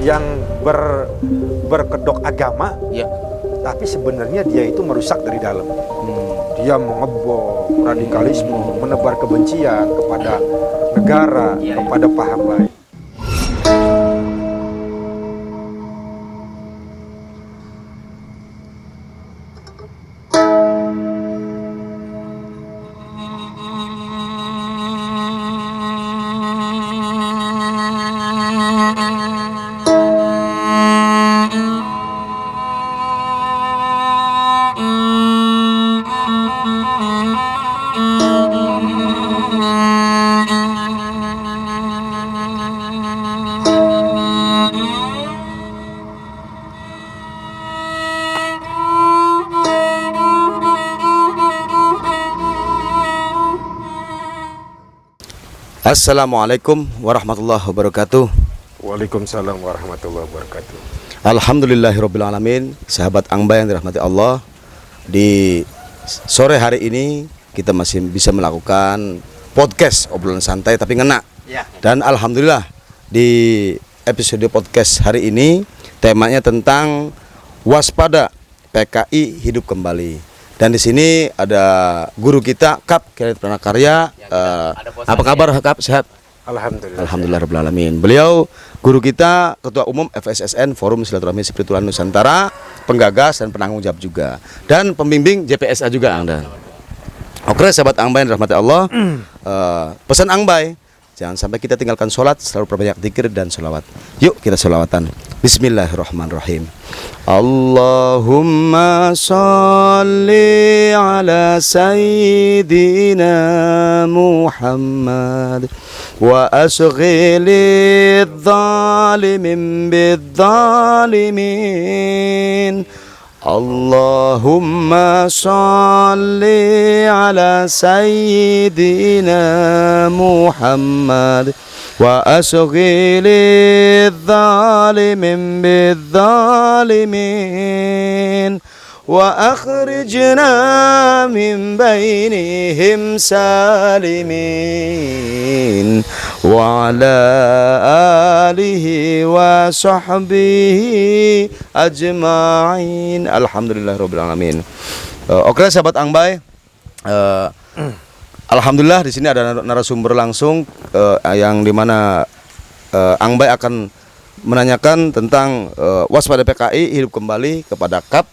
yang berkedok agama, Ya. tapi sebenarnya dia itu merusak dari dalam. Dia mengebom radikalisme, menebar kebencian kepada negara, kepada paham lain. Assalamualaikum warahmatullahi wabarakatuh. Waalaikumsalam warahmatullahi wabarakatuh. Alhamdulillahirrabbilalamin. Sahabat Angbai yang dirahmati Allah, di sore hari ini kita masih bisa melakukan podcast obrolan santai tapi ngena. Dan alhamdulillah di episode podcast hari ini temanya tentang waspada, PKI hidup kembali. Dan di sini ada guru kita Kap Khalid Pranakarya. Apa kabar Kap? Sehat? Alhamdulillah. Alhamdulillahirabbil. Beliau guru kita, Ketua Umum FSSN Forum Silaturahmi Spiritual Nusantara, penggagas dan penanggung jawab juga, dan pembimbing JPSA juga Anda. Oke, sahabat Angbai yang dirahmati Allah, pesan Angbai, jangan sampai kita tinggalkan sholat, selalu perbanyak dzikir dan sholawat. Yuk kita sholawatan. Bismillahirrahmanirrahim. Allahumma sholli ala sayyidina Muhammad wa asghilidh zalimin bidzalimin. Allahumma sholli ala sayyidina Muhammad wa asghilidh zalimin bidzalimin wa akhrijna min bainihim salimin wa ala alihi wa sahbihi ajma'in. Alhamdulillahirabbil alamin. Oke sahabat Angbai, alhamdulillah di sini ada narasumber langsung yang dimana Angbai akan menanyakan tentang waspada PKI hidup kembali kepada Kap.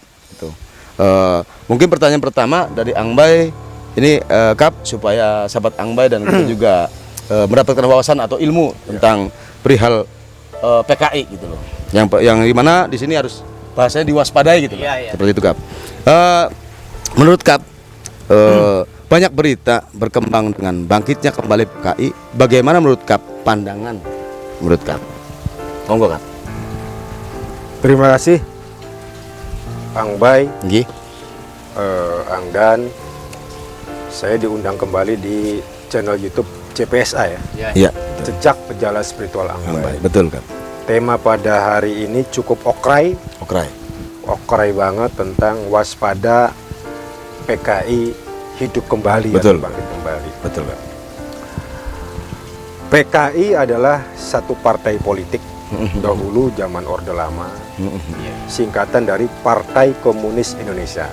Mungkin pertanyaan pertama dari Angbai ini Kap, supaya sahabat Angbai dan kita juga mendapatkan wawasan atau ilmu tentang perihal PKI gitu loh. Yang dimana di sini harus bahasanya diwaspadai gitu loh. Seperti itu Kap. Menurut Kap, banyak berita berkembang dengan bangkitnya kembali PKI. Bagaimana menurut Kap pandangan menurut Kap? Monggo Kap. Terima kasih Angbai, Angdan. Saya diundang kembali di channel YouTube JPSA ya. Iya. Jejak Pejalan Spiritual Angbai. Betul Kap. Tema pada hari ini cukup okrai banget tentang waspada PKI hidup kembali. Betul. Bangkit kembali. Betul Kap. PKI adalah satu partai politik dahulu zaman Orde Lama, singkatan dari Partai Komunis Indonesia.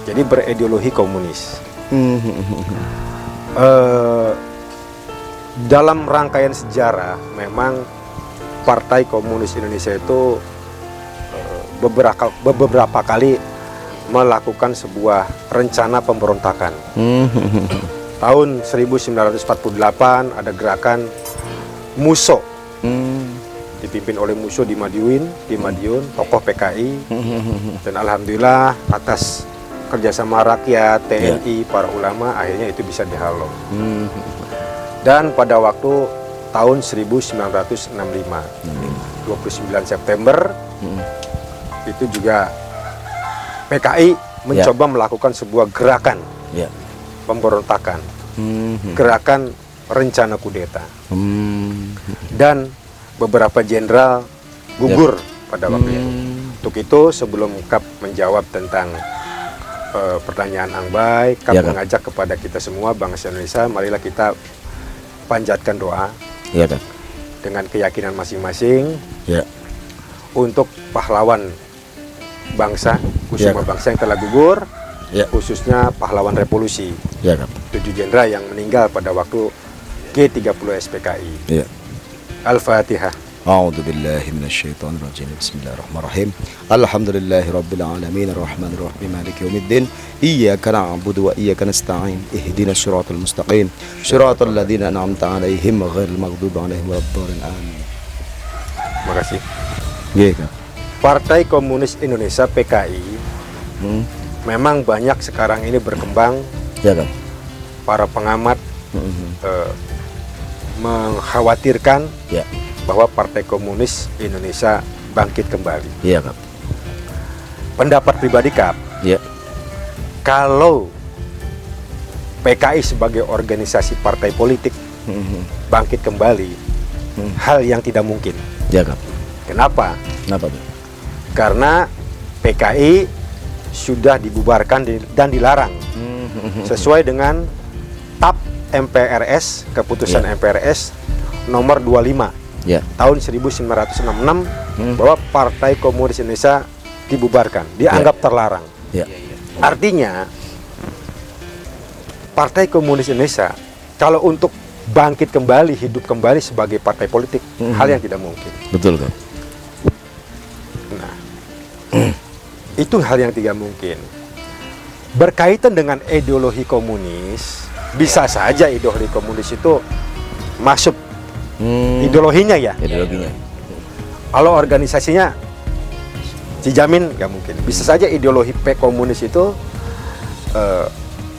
Jadi berideologi komunis. Dalam rangkaian sejarah, memang Partai Komunis Indonesia itu beberapa kali melakukan sebuah rencana pemberontakan. Tahun 1948 ada gerakan Muso, dipimpin oleh Muso di Madiun, tokoh PKI, dan alhamdulillah atas kerjasama rakyat, TNI, para ulama, akhirnya itu bisa dihalau. Dan pada waktu tahun 1965, 29 September, itu juga PKI mencoba melakukan sebuah gerakan pemberontakan, gerakan rencana kudeta, dan beberapa jenderal gugur pada waktu itu. Untuk itu sebelum Kap menjawab tentang pertanyaan Angbai, Kap mengajak kepada kita semua bangsa Indonesia, marilah kita panjatkan doa dengan keyakinan masing-masing. untuk pahlawan bangsa, kusuma bangsa yang telah gugur, khususnya pahlawan revolusi, 7 jenderal yang meninggal pada waktu G30 SPKI. Al-Fatihah. A'udzu billahi minasyaitonir rajim. Bismillahirrahmanirrahim. Alhamdulillahi rabbil alamin arrahmanir rahim maliki yaumiddin. Iyyaka na'budu wa iyyaka nasta'in. Ihdinas siratal mustaqim. Siratal ladzina an'amta 'alaihim ghairil maghdubi 'alaihim waladdallin. Amin. Makasih. Kak. Partai Komunis Indonesia PKI memang banyak sekarang ini berkembang. Kak. Para pengamat mengkhawatirkan bahwa Partai Komunis Indonesia bangkit kembali. Kak. Pendapat pribadi Kap, kalau PKI sebagai organisasi partai politik bangkit kembali, hal yang tidak mungkin. Kap. Kenapa? Kenapa? Karena PKI sudah dibubarkan dan dilarang sesuai dengan TAP MPRS, keputusan MPRS nomor 25 tahun 1966 bahwa Partai Komunis Indonesia dibubarkan, dianggap terlarang. Artinya Partai Komunis Indonesia kalau untuk bangkit kembali, hidup kembali sebagai partai politik, hal yang tidak mungkin. Betul kan? Nah, itu hal yang tidak mungkin. Berkaitan dengan ideologi komunis, bisa saja ideologi komunis itu masuk ideologinya ya. Ideologinya. Kalau organisasinya dijamin nggak mungkin. Bisa saja ideologi komunis itu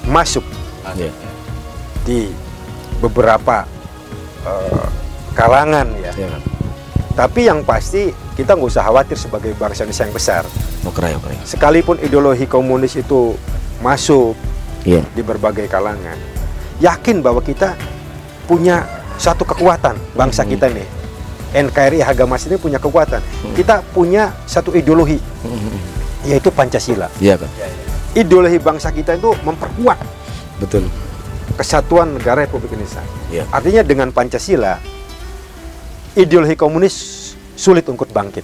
masuk di beberapa kalangan ya. Tapi yang pasti kita nggak usah khawatir sebagai bangsa Indonesia yang besar. Sekalipun ideologi komunis itu masuk di berbagai kalangan, yakin bahwa kita punya satu kekuatan bangsa kita nih. NKRI Harga Mas ini punya kekuatan. Kita punya satu ideologi, yaitu Pancasila. Ideologi bangsa kita itu memperkuat kesatuan negara Republik Indonesia. Artinya dengan Pancasila, ideologi komunis sulit untuk bangkit.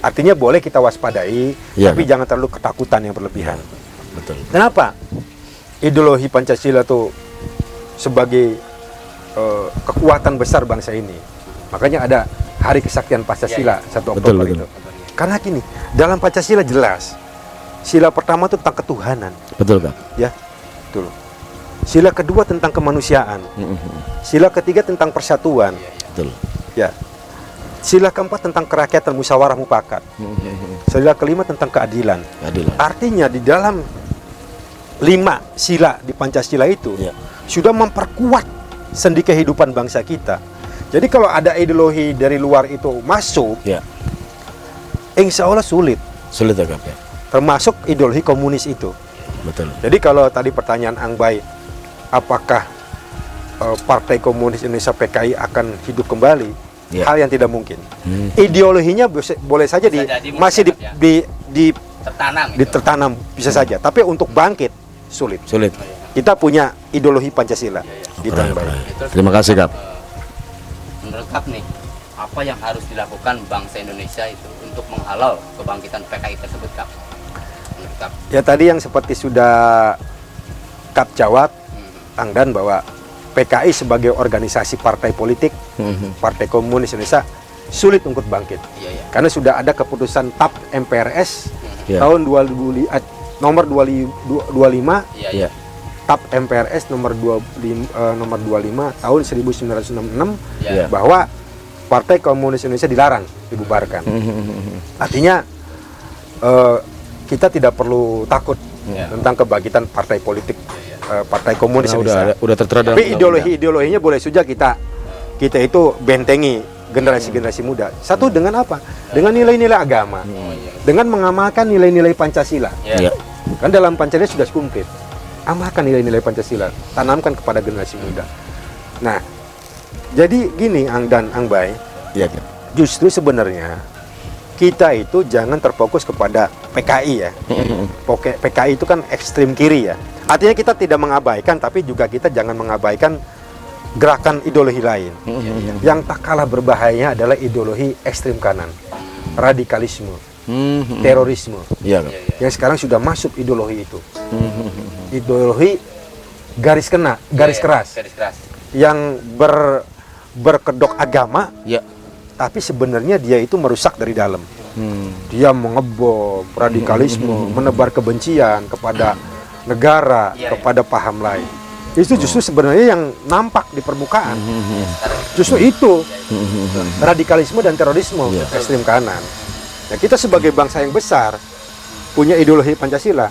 Artinya boleh kita waspadai, tapi jangan terlalu ketakutan yang berlebihan. Kenapa? Ideologi Pancasila itu sebagai kekuatan besar bangsa ini. Makanya ada Hari Kesaktian Pancasila 1 Oktober itu. Karena gini, dalam Pancasila jelas, sila pertama itu tentang ketuhanan. Ya, betul. Sila kedua tentang kemanusiaan. Sila ketiga tentang persatuan. Ya. Sila keempat tentang kerakyatan, musyawarah mufakat. Sila kelima tentang keadilan. Artinya di dalam 5 sila di Pancasila itu sudah memperkuat sendi kehidupan bangsa kita. Jadi kalau ada ideologi dari luar itu masuk, insya Allah sulit ya. Termasuk ideologi komunis itu. Jadi kalau tadi pertanyaan Angbay, apakah Partai Komunis Indonesia PKI akan hidup kembali? Hal yang tidak mungkin. Ideologinya boleh saja masih ditertanam bisa saja. Tapi untuk bangkit sulit. Kita punya ideologi Pancasila. Terima kasih Kap. Menurut Kap nih, apa yang harus dilakukan bangsa Indonesia itu untuk menghalau kebangkitan PKI tersebut, Kap? Menurut Kap. Ya tadi yang seperti sudah Kap jawab, Angdan, bahwa PKI sebagai organisasi partai politik, Partai Komunis Indonesia sulit untuk bangkit. Karena sudah ada keputusan TAP MPRS tahun 2000, nomor 25 TAP MPRS nomor 25 tahun 1966 bahwa Partai Komunis Indonesia dilarang, dibubarkan. Artinya kita tidak perlu takut tentang kebangkitan partai politik, Partai Komunis Indonesia. Udah tertera. Tapi ideologinya boleh saja kita itu bentengi generasi muda. Satu dengan apa? Dengan nilai-nilai agama, dengan mengamalkan nilai-nilai Pancasila. Kan dalam Pancasila sudah komplit. Amalkan nilai-nilai Pancasila, tanamkan kepada generasi muda. Nah, jadi gini Angbay, justru sebenarnya kita itu jangan terfokus kepada PKI ya. PKI itu kan ekstrim kiri ya. Artinya kita tidak mengabaikan, tapi juga kita jangan mengabaikan gerakan ideologi lain. Yang tak kalah berbahaya adalah ideologi ekstrim kanan. radikalisme, terorisme. Iya, Kap. Yang sekarang sudah masuk ideologi itu. Ideologi garis keras. Garis keras. Yang berkedok agama, Iya. tapi sebenarnya dia itu merusak dari dalam. Dia mengebom radikalisme, menebar kebencian kepada negara, kepada paham lain. Itu justru sebenarnya yang nampak di permukaan. Justru itu radikalisme dan terorisme ekstrem kanan. Nah, kita sebagai bangsa yang besar punya ideologi Pancasila.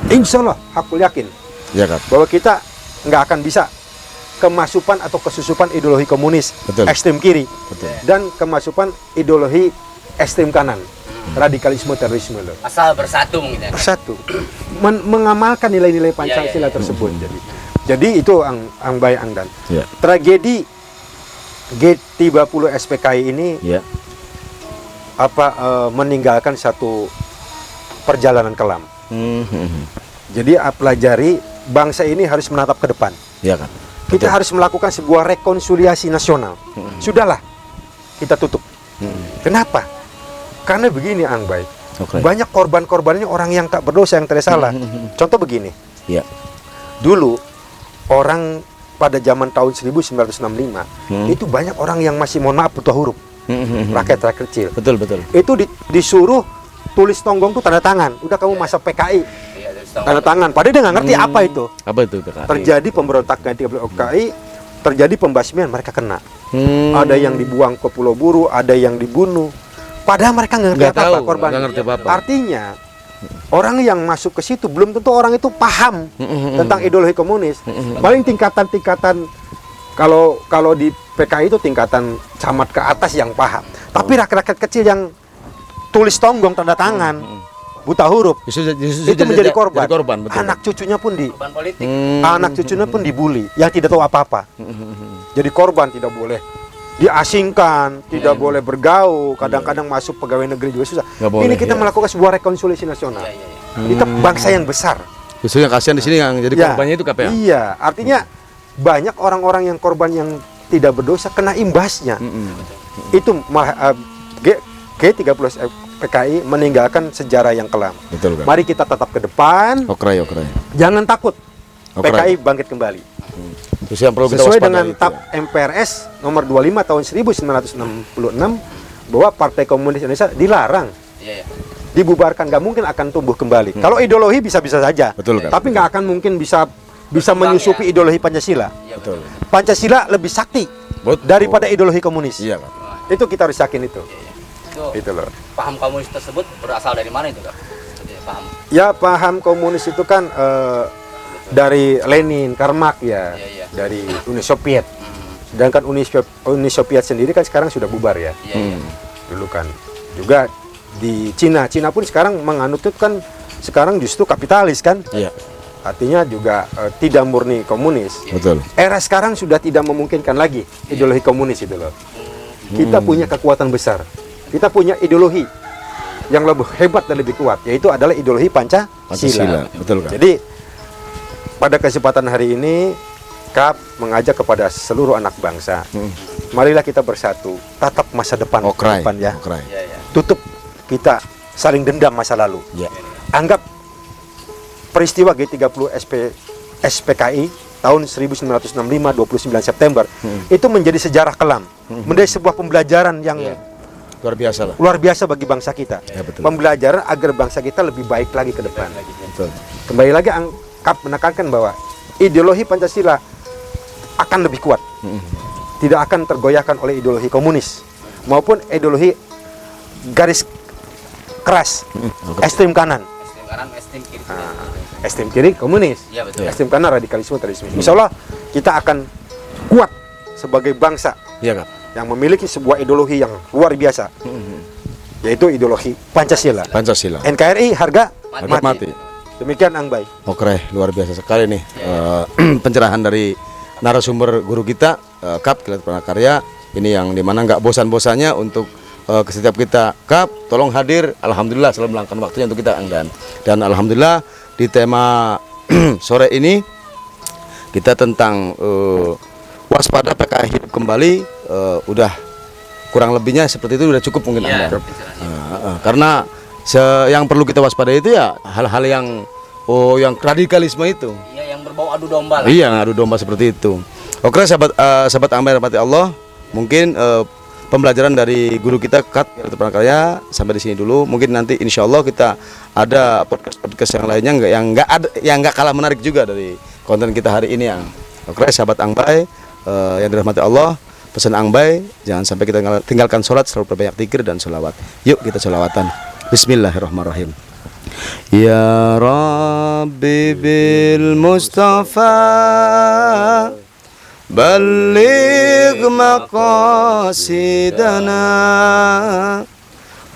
Insya Allah, aku yakin Iya, Kap. bahwa kita nggak akan bisa kemasukan atau kesusupan ideologi komunis Betul. ekstrem kiri Betul. dan kemasukan ideologi ekstrem kanan, radikalisme terorisme loh. Asal bersatu mungkin ya. Bersatu, mengamalkan nilai-nilai Pancasila tersebut. Jadi itu ang baik angdan. Iya. Tragedi G30 SPKI ini Iya. meninggalkan satu perjalanan kelam. Jadi pelajari bangsa ini harus menatap ke depan. Iya, Kap. Kita harus melakukan sebuah rekonsiliasi nasional. Sudahlah, kita tutup. Kenapa? Karena begini, Ang Bay. Oke. Banyak korban-korbannya orang yang tak berdosa, yang tidak salah. Contoh begini. Iya. Dulu orang pada zaman tahun 1965 itu banyak orang yang masih, mohon maaf, buta huruf. Rakyat kecil. Betul, betul. Itu disuruh tulis tonggong tuh tanda tangan. Udah kamu masa PKI. Iya, dari setengah. Tanda tangan. Padahal dia nggak ngerti apa itu. Apa itu, Kak? Terjadi pemberontakan di PKI, terjadi pembasmian, mereka kena. Ada yang dibuang ke Pulau Buru, ada yang dibunuh. Padahal mereka nggak ngerti Nggak apa-apa, tahu, korban. nggak ngerti apa-apa. Artinya orang yang masuk ke situ belum tentu orang itu paham tentang ideologi komunis. Paling tingkatan-tingkatan, kalau di PKI itu tingkatan camat ke atas yang paham. Tapi rakyat-rakyat kecil yang tulis tonggong tanda tangan, buta huruf, itu menjadi korban. Betul. Anak cucunya pun Korban politik. anak cucunya pun dibully, yang tidak tahu apa-apa. Jadi korban tidak boleh diasingkan, tidak boleh bergaul, kadang-kadang masuk pegawai negeri juga susah. Nggak boleh, Ini kita ya. melakukan sebuah rekonsiliasi nasional. Kita bangsa yang besar. Justru yang kasihan di sini yang jadi Ya, korbannya itu, Kap, ya? Iya, artinya banyak orang-orang yang korban yang tidak berdosa kena imbasnya. Itu malah G30 PKI meninggalkan sejarah yang kelam. Betul, Kak. Mari kita tetap ke depan, Okray. jangan takut. Okray. PKI bangkit kembali. Terus yang perlu kita Sesuai waspadai dengan itu, TAP ya. MPRS nomor 25 tahun 1966 bahwa Partai Komunis Indonesia dilarang, Iya, iya. dibubarkan, nggak mungkin akan tumbuh kembali. Kalau ideologi bisa-bisa saja, Betul, Kak. tapi nggak akan mungkin bisa menyusupi ideologi Pancasila. Iya, Betul. Pancasila lebih sakti Betul. daripada ideologi komunis. Iya, Kak. Itu kita harus yakin itu. Itu Itu loh. paham komunis tersebut berasal dari mana itu, Kak? Jadi, paham. Ya, paham komunis itu kan dari Lenin, Karl Marx ya, Iya. dari Uni Soviet. Sedangkan Uni Soviet sendiri kan sekarang sudah bubar ya. Iya. Dulu kan juga di Cina pun sekarang menganut itu kan sekarang justru kapitalis kan. Iya. Artinya juga tidak murni komunis. Betul. Era sekarang sudah tidak memungkinkan lagi ideologi komunis itu loh. Kita punya kekuatan besar. Kita punya ideologi yang lebih hebat dan lebih kuat, yaitu adalah ideologi Pancasila. Betul, Kak. Jadi pada kesempatan hari ini KAP mengajak kepada seluruh anak bangsa, marilah kita bersatu, tatap masa depan, Okray. depan ya. Okray. Iya, iya. Tutup kita saling dendam masa lalu. Iya. Anggap peristiwa G30 SPKI tahun 1965 29 September itu menjadi sejarah kelam, menjadi sebuah pembelajaran yang Luar biasa lah. luar biasa bagi bangsa kita. Ya, betul. Pembelajaran agar bangsa kita lebih baik lagi ke depan. Betul. Kembali lagi KAP menekankan bahwa ideologi Pancasila akan lebih kuat, tidak akan tergoyahkan oleh ideologi komunis maupun ideologi garis keras, ekstrem kanan. Ekstrem kanan, ekstrem kiri. Ekstrem kiri komunis, Iya, betul. ekstrem kanan radikalisme terorisme. Insya Allah kita akan kuat sebagai bangsa Iya, Kak. yang memiliki sebuah ideologi yang luar biasa, yaitu ideologi Pancasila. Pancasila. NKRI harga Harga mati. Demikian Ang Bay. Oke, luar biasa sekali nih pencerahan dari narasumber guru kita, KAP Kilat Pranakarya. Ini yang dimana nggak bosan-bosannya untuk setiap kita, KAP tolong hadir. Alhamdulillah selalu meluangkan waktunya untuk kita, Anggan. Dan alhamdulillah di tema sore ini kita tentang waspada PKI hidup kembali, udah kurang lebihnya seperti itu sudah cukup mungkin Iya, Anda. istilahnya. Karena yang perlu kita waspadai itu ya hal-hal yang yang radikalisme itu. Iya, yang berbau adu domba lah. Iya, adu domba seperti itu. Oke, sahabat Ambai rahmati Allah, mungkin pembelajaran dari guru kita Kat Prakarya sampai di sini dulu. Mungkin nanti insya Allah kita ada podcast yang lainnya yang nggak kalah menarik juga dari konten kita hari ini yang. Oke, sahabat Ambai yang dirahmati Allah, pesan Ambai jangan sampai kita tinggalkan sholat, selalu perbanyak zikir dan sholawat. Yuk kita sholawatan. Bismillahirrahmanirrahim. Ya Rabbi bil Mustafa balligh maqasidana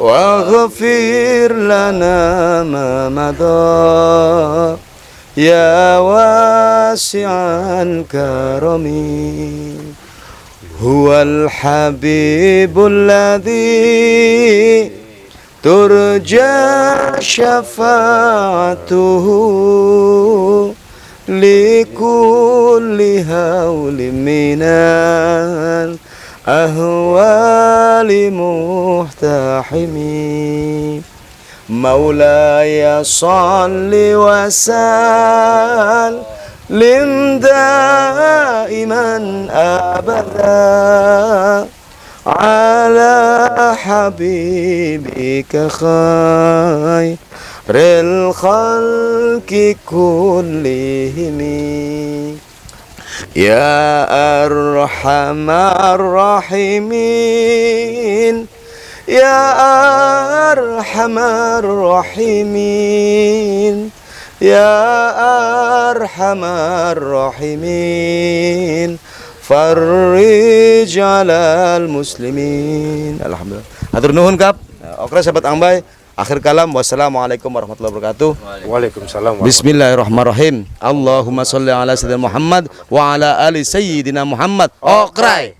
waghfir lana ma madha ya wasi'al karami huwal habibul ladzi turja syafa'atuhu likulli hawli minal ahwali muhtahimi maulaya salli wa sallim daiman abada ala habibika khairil khalqi kullihim ya arhamar rahimin ya arhamar rahimin ya arhamar rahimin farrij alal muslimin. Alhamdulillah. Hatur nuhun Kap. Oke sahabat Ambai, akhir kalam wassalamualaikum warahmatullahi wabarakatuh. Waalaikumsalam. Bismillahirrahmanirrahim. Allahumma sholli ala sayyidina Muhammad wa ala ali sayyidina Muhammad. Okrai.